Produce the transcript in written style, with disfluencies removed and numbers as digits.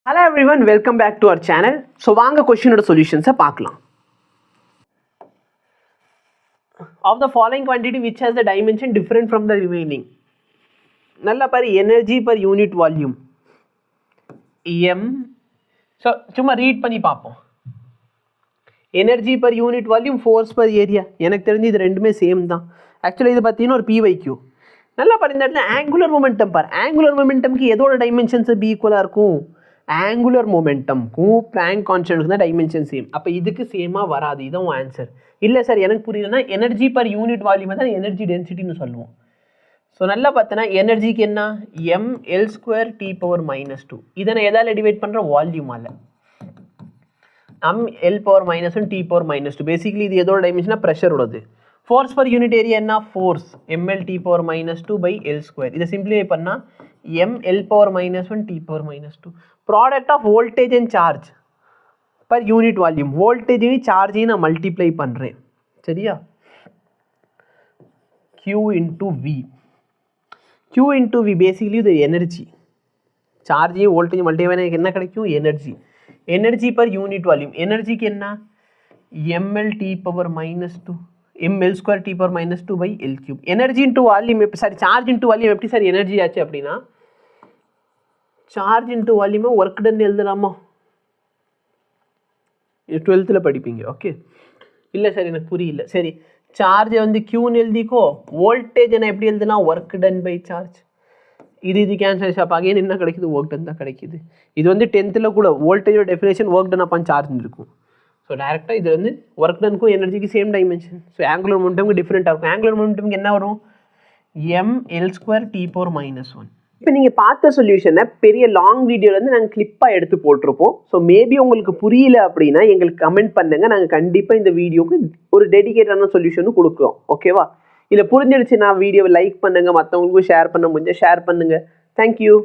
Hello everyone, welcome back to our channel. So வாங்க கொஸ்டினோட சொல்யூஷன்ஸை பார்க்கலாம். Of the following quantity which has the dimension different from the remaining. நல்லா பாரு, energy per unit volume m. So சும்மா read பண்ணி பார்ப்போம். Energy per unit volume, force per area. எனக்கு தெரிஞ்சு இது ரெண்டுமே சேம் தான். ஆக்சுவலி இது பார்த்தீங்கன்னா ஒரு PYQ. நல்லா பாரு, இந்த இடத்துல ஆங்குலர் மொமெண்டம் பார். ஆங்குலர் மொமெண்டம்க்கு எதோட டைமென்ஷன்ஸ் பி ஈக்குவலாக இருக்கும்? ஆங்குலர் மொமெண்டம்க்கும் பிளாங்க் கான்ஸ்டன்ட்க்கு தான் டைமென்ஷன் சேம். அப்போ இதுக்கு சேமாக வராது. இதுதான் ஆன்சர். இல்லை சார் எனக்கு புரியலன்னா எனர்ஜி பர் யூனிட் வால்யூமை தான் எனர்ஜி டென்சிட்டின்னு சொல்லுவோம். ஸோ நல்லா பார்த்தோன்னா எனர்ஜிக்கு என்ன mL2 T⁻². இதை நான் எதால் டிவைட் பண்ணுறேன்? வால்யூமால். mL⁻⁻1 T⁻². பேசிக்கலி இது எதோட டைமென்ஷனாக ப்ரெஷரோடது. ஃபோர்ஸ் பர் யூனிட் ஏரியா என்ன? Force mL⁻²/L². இதை சிம்பிளிஃபை பண்ணால் mL⁻⁻1 T⁻². Product of voltage and charge per unit volume. வோல்டேஜையும் சார்ஜையும் நான் மல்டிப்ளை பண்ணுறேன், சரியா? Q into V. Q into V basically இது எனர்ஜி. சார்ஜையும் வோல்டேஜ் மல்டிப்ளை பண்ண என்ன கிடைக்கும்? Energy. Energy per unit volume. எனர்ஜிக்கு என்ன? mL⁻². mL² T⁻²/L3. Energy into volume, sorry charge into volume எப்படி சார் எனர்ஜி ஆச்சு அப்படின்னா, சார்ஜ் இன்ட்டு வால்யூமை ஒர்க் டன் எழுதலாமா? இது 12th படிப்பீங்க, ஓகே? இல்லை சார் எனக்கு புரியல. சரி, சார்ஜை வந்து Qன்னு எழுதிக்கோ. வோல்டேஜ் என்ன எப்படி எழுதுனா? Work done by charge. இது கேன்சல் ஷாப் அகைன் என்ன கிடைக்குது? ஒர்க் டன் தான் கிடைக்குது. இது வந்து 10th கூட வோல்டேஜோட definition work done upon charge இருக்கும். ஸோ டேரெக்டாக இது வந்து ஒர்க் டனுக்கும் எனர்ஜிக்கு சேம் டைமென்ஷன். ஸோ ஆங்குலர் மொமெண்டம்க்கு டிஃப்ரெண்ட்டாக இருக்கும். ஆங்குலர் மொமெண்டம்க்கு என்ன வரும்? mL² T⁻⁻1. இப்போ நீங்கள் பார்த்த சொல்யூஷனை பெரிய லாங் வீடியோலேருந்து நாங்கள் கிளிப்பாக எடுத்து போட்டிருப்போம். ஸோ மேபி உங்களுக்கு புரியல அப்படின்னா எங்களுக்கு கமெண்ட் பண்ணுங்கள். நாங்கள் கண்டிப்பாக இந்த வீடியோக்கு ஒரு டெடிகேட்டான சொல்யூஷனும் கொடுக்குறோம், ஓகேவா? இல்லை புரிஞ்சிருச்சுன்னா வீடியோவை லைக் பண்ணுங்கள், மற்றவங்களுக்கும் ஷேர் பண்ண முடிஞ்சால் ஷேர் பண்ணுங்கள். தேங்க்யூ.